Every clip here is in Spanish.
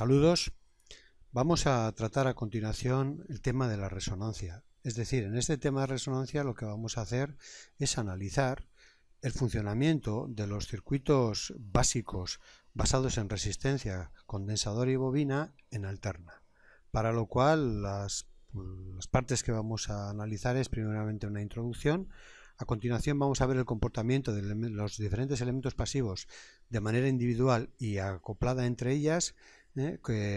Saludos. Vamos a tratar a continuación el tema de la resonancia. Es decir, en este tema de resonancia lo que vamos a hacer es analizar el funcionamiento de los circuitos básicos basados en resistencia, condensador y bobina en alterna. Para lo cual las partes que vamos a analizar es primeramente una introducción. A continuación vamos a ver el comportamiento de los diferentes elementos pasivos de manera individual y acoplada entre ellas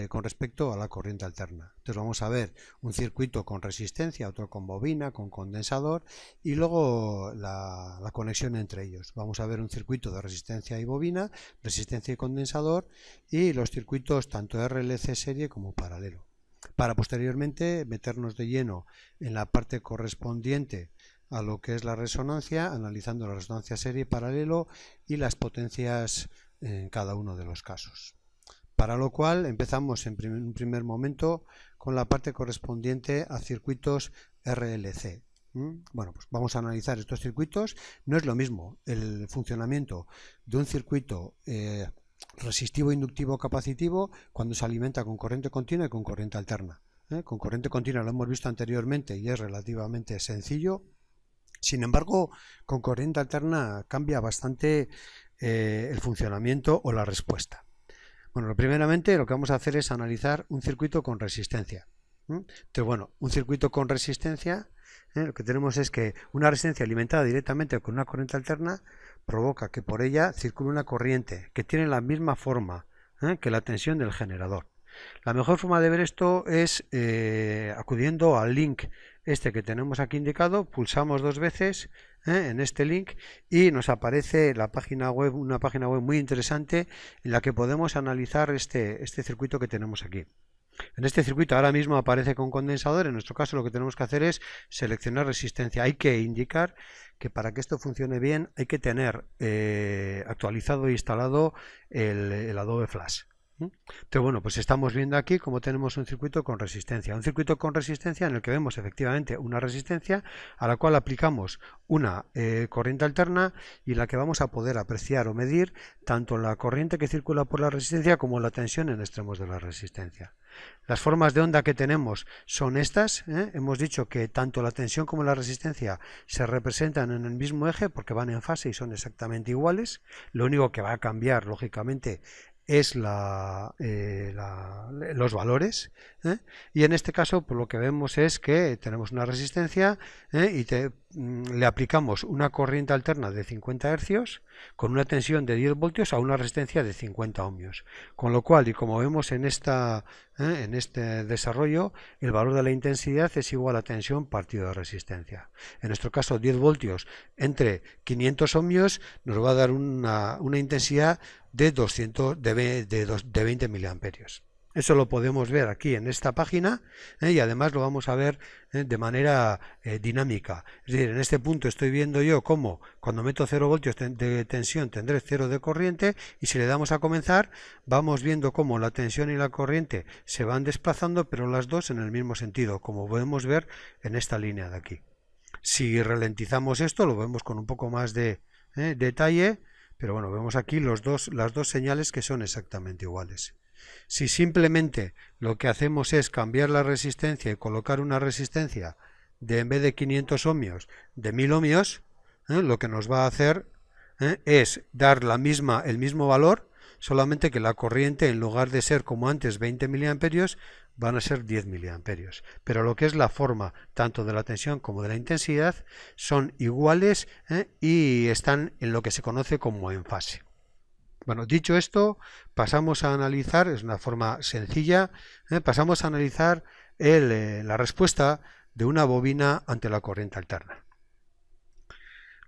con respecto a la corriente alterna. Entonces vamos a ver un circuito con resistencia, otro con bobina, con condensador y luego la conexión entre ellos. Vamos a ver un circuito de resistencia y bobina, resistencia y condensador y los circuitos tanto RLC serie como paralelo. Para posteriormente meternos de lleno en la parte correspondiente a lo que es la resonancia, analizando la resonancia serie y paralelo y las potencias en cada uno de los casos. Para lo cual empezamos en un primer momento con la parte correspondiente a circuitos RLC. Bueno, pues vamos a analizar estos circuitos. No es lo mismo el funcionamiento de un circuito resistivo, inductivo, capacitivo cuando se alimenta con corriente continua y con corriente alterna. Con corriente continua lo hemos visto anteriormente y es relativamente sencillo. Sin embargo, con corriente alterna cambia bastante el funcionamiento o la respuesta. Bueno, primeramente lo que vamos a hacer es analizar un circuito con resistencia. Entonces, bueno, un circuito con resistencia, lo que tenemos es que una resistencia alimentada directamente con una corriente alterna provoca que por ella circule una corriente que tiene la misma forma que la tensión del generador. La mejor forma de ver esto es acudiendo al link este que tenemos aquí indicado, pulsamos dos veces en este link y nos aparece la página web, una página web muy interesante en la que podemos analizar este circuito que tenemos aquí. En este circuito ahora mismo aparece con condensador. En nuestro caso lo que tenemos que hacer es seleccionar resistencia. Hay que indicar que para que esto funcione bien hay que tener actualizado e instalado el Adobe Flash. Entonces, bueno, pues estamos viendo aquí cómo tenemos un circuito con resistencia. Un circuito con resistencia en el que vemos efectivamente una resistencia a la cual aplicamos una corriente alterna y en la que vamos a poder apreciar o medir tanto la corriente que circula por la resistencia como la tensión en extremos de la resistencia. Las formas de onda que tenemos son estas. Hemos dicho que tanto la tensión como la resistencia se representan en el mismo eje porque van en fase y son exactamente iguales. Lo único que va a cambiar, lógicamente, es los valores, y en este caso pues lo que vemos es que tenemos una resistencia y le aplicamos una corriente alterna de 50 Hz con una tensión de 10 voltios a una resistencia de 50 ohmios, con lo cual, y como vemos en este desarrollo, el valor de la intensidad es igual a tensión partido de resistencia. En nuestro caso 10 voltios entre 500 ohmios nos va a dar una intensidad de 20 miliamperios. Eso lo podemos ver aquí en esta página y además lo vamos a ver de manera dinámica. Es decir, en este punto estoy viendo yo cómo cuando meto 0 voltios de tensión tendré 0 de corriente y si le damos a comenzar vamos viendo cómo la tensión y la corriente se van desplazando pero las dos en el mismo sentido, como podemos ver en esta línea de aquí. Si ralentizamos esto lo vemos con un poco más de detalle, pero bueno, vemos aquí las dos señales que son exactamente iguales. Si simplemente lo que hacemos es cambiar la resistencia y colocar una resistencia en vez de 500 ohmios de 1000 ohmios, lo que nos va a hacer es dar el mismo valor, solamente que la corriente en lugar de ser como antes 20 miliamperios van a ser 10 miliamperios. Pero lo que es la forma tanto de la tensión como de la intensidad son iguales y están en lo que se conoce como en fase. Bueno, dicho esto, pasamos a analizar, es una forma sencilla, pasamos a analizar la respuesta de una bobina ante la corriente alterna.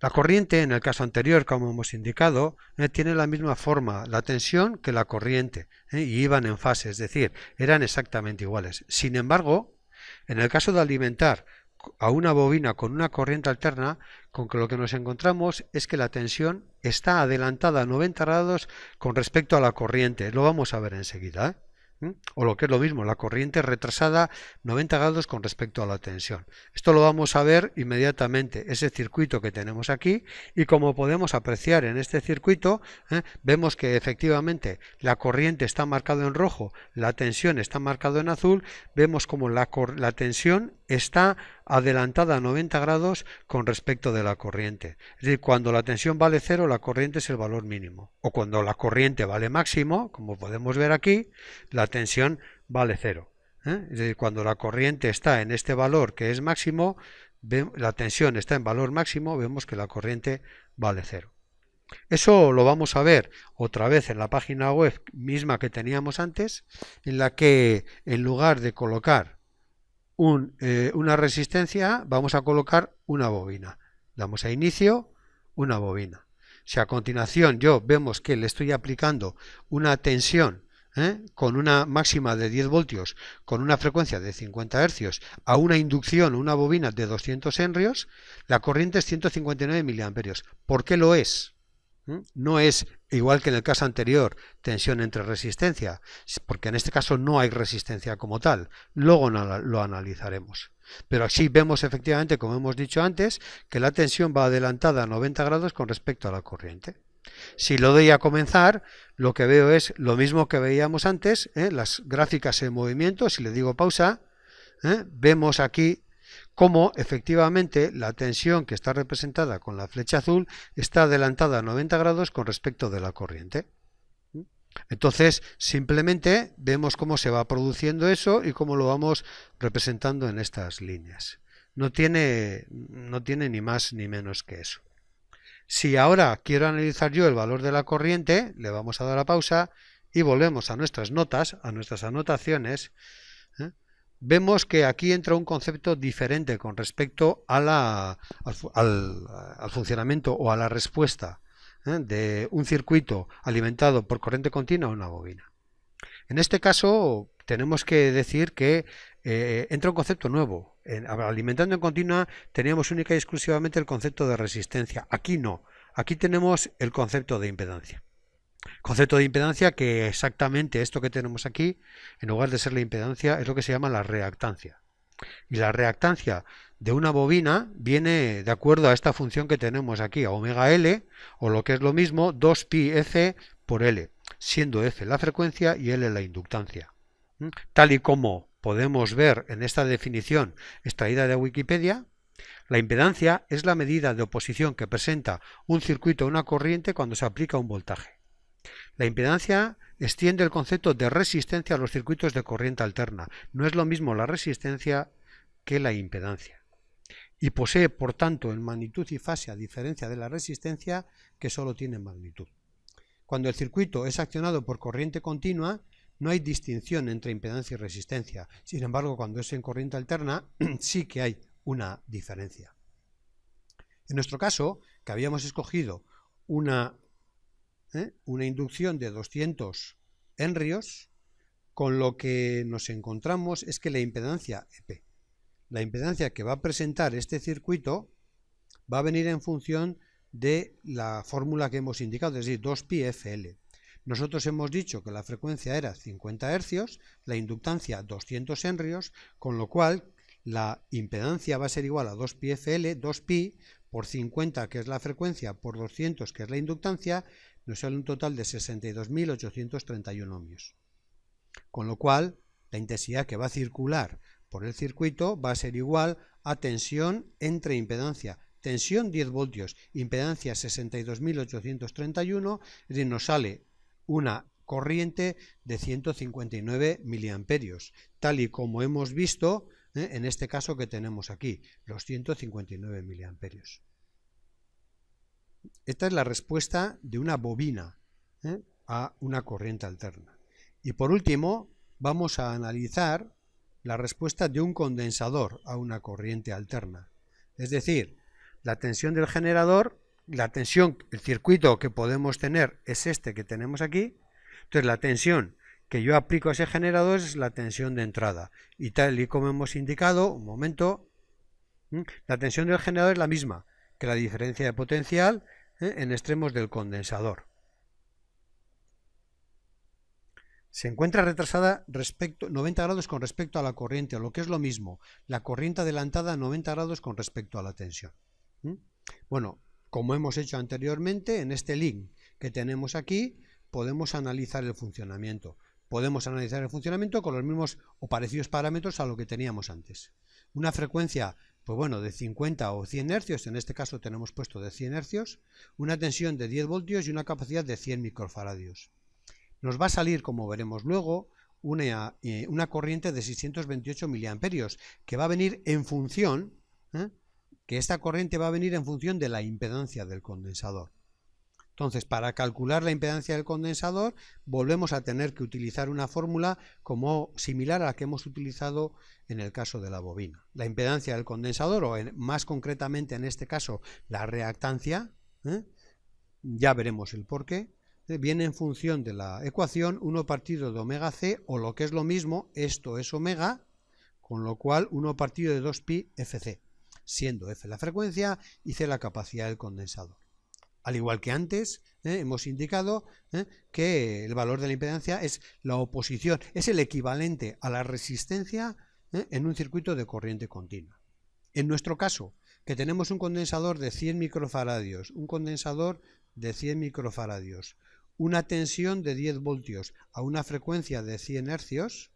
La corriente, en el caso anterior, como hemos indicado, tiene la misma forma, la tensión que la corriente, y iban en fase, es decir, eran exactamente iguales. Sin embargo, en el caso de alimentar a una bobina con una corriente alterna, con que lo que nos encontramos es que la tensión está adelantada a 90 grados con respecto a la corriente. Lo vamos a ver enseguida. O lo que es lo mismo, la corriente retrasada 90 grados con respecto a la tensión. Esto lo vamos a ver inmediatamente, ese circuito que tenemos aquí, y como podemos apreciar en este circuito, vemos que efectivamente la corriente está marcada en rojo, la tensión está marcada en azul, vemos como la tensión está adelantada a 90 grados con respecto de la corriente. Es decir, cuando la tensión vale 0, la corriente es el valor mínimo. O cuando la corriente vale máximo, como podemos ver aquí, la tensión vale 0. Es decir, cuando la corriente está en este valor que es máximo, la tensión está en valor máximo, vemos que la corriente vale 0. Eso lo vamos a ver otra vez en la página web misma que teníamos antes, en la que en lugar de colocar una resistencia, vamos a colocar una bobina. Damos a inicio, una bobina. Si a continuación vemos que le estoy aplicando una tensión con una máxima de 10 voltios, con una frecuencia de 50 Hz, a una inducción, una bobina de 200 henrios, la corriente es 159 miliamperios. ¿Por qué lo es? No es, igual que en el caso anterior, tensión entre resistencia, porque en este caso no hay resistencia como tal. Luego lo analizaremos. Pero así vemos efectivamente, como hemos dicho antes, que la tensión va adelantada a 90 grados con respecto a la corriente. Si lo doy a comenzar, lo que veo es lo mismo que veíamos antes, las gráficas en movimiento. Si le digo pausa, vemos aquí cómo efectivamente la tensión que está representada con la flecha azul está adelantada a 90 grados con respecto de la corriente. Entonces simplemente vemos cómo se va produciendo eso y cómo lo vamos representando en estas líneas. No tiene ni más ni menos que eso. Si ahora quiero analizar yo el valor de la corriente, le vamos a dar a pausa y volvemos a nuestras notas, a nuestras anotaciones. Vemos que aquí entra un concepto diferente con respecto a al funcionamiento o a la respuesta de un circuito alimentado por corriente continua a una bobina. En este caso tenemos que decir que entra un concepto nuevo. Alimentando en continua teníamos única y exclusivamente el concepto de resistencia. Aquí no. Aquí tenemos el concepto de impedancia. Concepto de impedancia que exactamente esto que tenemos aquí, en lugar de ser la impedancia, es lo que se llama la reactancia. Y la reactancia de una bobina viene de acuerdo a esta función que tenemos aquí, a omega L, o lo que es lo mismo, 2pi F por L, siendo F la frecuencia y L la inductancia. Tal y como podemos ver en esta definición extraída de Wikipedia, la impedancia es la medida de oposición que presenta un circuito a una corriente cuando se aplica un voltaje. La impedancia extiende el concepto de resistencia a los circuitos de corriente alterna. No es lo mismo la resistencia que la impedancia. Y posee, por tanto, en magnitud y fase, a diferencia de la resistencia, que solo tiene magnitud. Cuando el circuito es accionado por corriente continua, no hay distinción entre impedancia y resistencia. Sin embargo, cuando es en corriente alterna, sí que hay una diferencia. En nuestro caso, que habíamos escogido una inducción de 200 henrios, con lo que nos encontramos es que la impedancia EP, la impedancia que va a presentar este circuito, va a venir en función de la fórmula que hemos indicado, es decir, 2pi FL. Nosotros hemos dicho que la frecuencia era 50 Hz, la inductancia 200 henrios, con lo cual la impedancia va a ser igual a 2pi FL, 2pi por 50, que es la frecuencia, por 200, que es la inductancia, nos sale un total de 62.831 ohmios. Con lo cual, la intensidad que va a circular por el circuito va a ser igual a tensión entre impedancia. Tensión 10 voltios, impedancia 62.831, es decir, nos sale una corriente de 159 miliamperios, tal y como hemos visto en este caso que tenemos aquí, los 159 miliamperios. Esta es la respuesta de una bobina a una corriente alterna. Y por último, vamos a analizar la respuesta de un condensador a una corriente alterna. Es decir, la tensión del generador, el circuito que podemos tener es este que tenemos aquí. Entonces la tensión que yo aplico a ese generador es la tensión de entrada. Y tal y como hemos indicado, un momento, la tensión del generador es la misma que la diferencia de potencial en extremos del condensador. se encuentra retrasada 90 grados con respecto a la corriente, o lo que es lo mismo, la corriente adelantada 90 grados con respecto a la tensión. Bueno, como hemos hecho anteriormente, en este link que tenemos aquí, podemos analizar el funcionamiento. Podemos analizar el funcionamiento con los mismos o parecidos parámetros a lo que teníamos antes. Una frecuencia, pues bueno, de 50 o 100 hercios, en este caso tenemos puesto de 100 hercios, una tensión de 10 voltios y una capacidad de 100 microfaradios. Nos va a salir, como veremos luego, una corriente de 628 miliamperios, que va a venir en función, que esta corriente va a venir en función de la impedancia del condensador. Entonces, para calcular la impedancia del condensador, volvemos a tener que utilizar una fórmula como similar a la que hemos utilizado en el caso de la bobina. La impedancia del condensador, o más concretamente en este caso, la reactancia, ya veremos el porqué, viene en función de la ecuación 1 partido de omega c, o lo que es lo mismo, esto es omega, con lo cual 1 partido de 2pi fc, siendo f la frecuencia y c la capacidad del condensador. Al igual que antes, hemos indicado que el valor de la impedancia es la oposición, es el equivalente a la resistencia en un circuito de corriente continua. En nuestro caso, que tenemos un condensador de 100 microfaradios, una tensión de 10 voltios a una frecuencia de 100 hercios,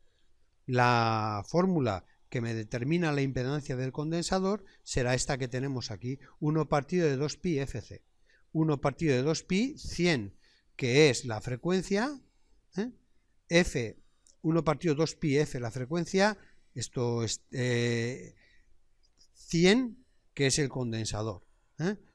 la fórmula que me determina la impedancia del condensador será esta que tenemos aquí, 1 partido de 2pi fc. 1 partido de 2pi, 100, que es la frecuencia, f, 1 partido de 2pi f, la frecuencia, esto es 100, que es el condensador,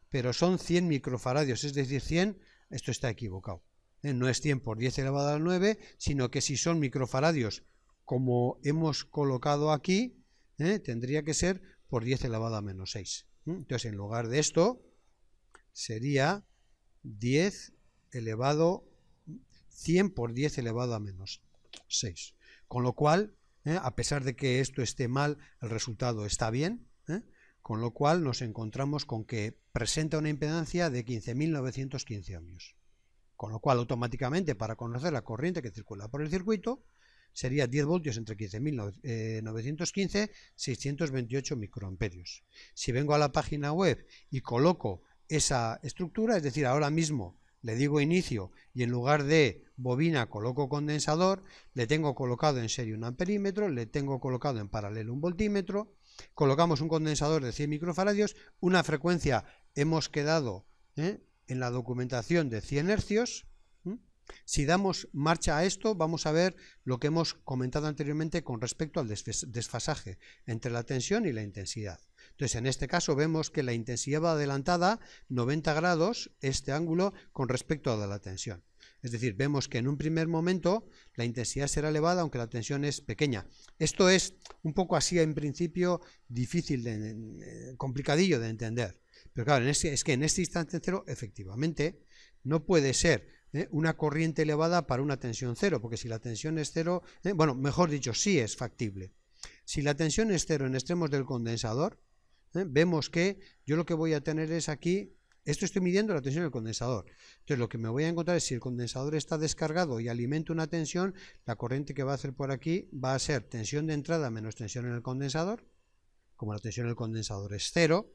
pero son 100 microfaradios, es decir, 100, esto está equivocado, no es 100 por 10 elevado al 9, sino que si son microfaradios, como hemos colocado aquí, tendría que ser por 10 elevado a menos 6. Entonces, en lugar de esto, sería 10 elevado 100 por 10 elevado a menos 6. Con lo cual, a pesar de que esto esté mal, el resultado está bien, con lo cual nos encontramos con que presenta una impedancia de 15.915 ohmios. Con lo cual, automáticamente, para conocer la corriente que circula por el circuito, sería 10 voltios entre 15.915, 628 microamperios. Si vengo a la página web y coloco esa estructura, es decir, ahora mismo le digo inicio y en lugar de bobina coloco condensador, le tengo colocado en serie un amperímetro, le tengo colocado en paralelo un voltímetro, colocamos un condensador de 100 microfaradios, una frecuencia hemos quedado en la documentación de 100 hercios. Si damos marcha a esto, vamos a ver lo que hemos comentado anteriormente con respecto al desfasaje entre la tensión y la intensidad. Entonces, en este caso vemos que la intensidad va adelantada 90 grados, este ángulo, con respecto a la tensión. Es decir, vemos que en un primer momento la intensidad será elevada aunque la tensión es pequeña. Esto es un poco así en principio difícil, complicadillo de entender. Pero claro, es que en este instante cero, efectivamente, no puede ser una corriente elevada para una tensión cero, porque si la tensión es cero, bueno, mejor dicho, sí es factible. Si la tensión es cero en extremos del condensador, vemos que yo lo que voy a tener es aquí, esto estoy midiendo la tensión del condensador. Entonces lo que me voy a encontrar es si el condensador está descargado y alimenta una tensión, la corriente que va a hacer por aquí va a ser tensión de entrada menos tensión en el condensador. Como la tensión en el condensador es cero,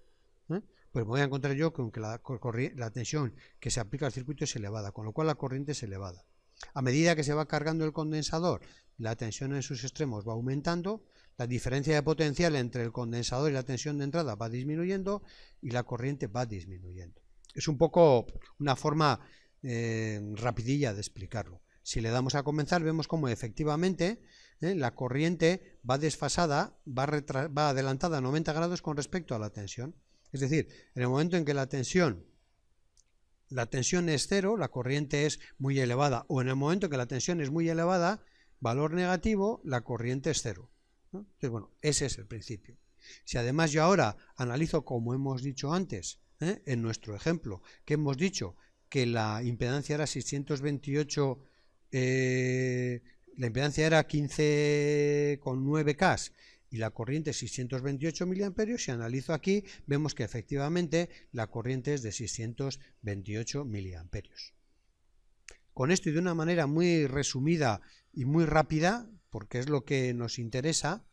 pues me voy a encontrar yo con que la tensión que se aplica al circuito es elevada, con lo cual la corriente es elevada. A medida que se va cargando el condensador, la tensión en sus extremos va aumentando, la diferencia de potencial entre el condensador y la tensión de entrada va disminuyendo y la corriente va disminuyendo. Es un poco una forma rapidilla de explicarlo. Si le damos a comenzar, vemos como efectivamente la corriente va desfasada, va adelantada a 90 grados con respecto a la tensión. Es decir, en el momento en que la tensión es cero, la corriente es muy elevada, o en el momento en que la tensión es muy elevada, valor negativo, la corriente es cero. Entonces, bueno, ese es el principio. Si además yo ahora analizo, como hemos dicho antes, en nuestro ejemplo, que hemos dicho que la impedancia era 628, la impedancia era 15,9K y la corriente es 628 miliamperios, si analizo aquí, vemos que efectivamente la corriente es de 628 miliamperios. Con esto y de una manera muy resumida y muy rápida, porque es lo que nos interesa.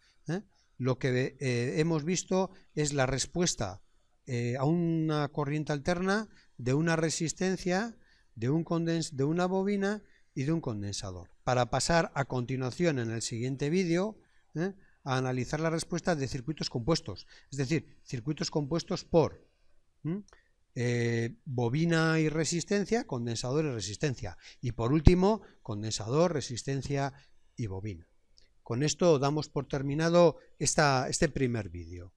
Lo que hemos visto es la respuesta a una corriente alterna de una resistencia, de una bobina y de un condensador, para pasar a continuación en el siguiente vídeo a analizar la respuesta de circuitos compuestos, es decir, circuitos compuestos por bobina y resistencia, condensador y resistencia, y por último condensador, resistencia y bobina. Con esto damos por terminado este primer vídeo.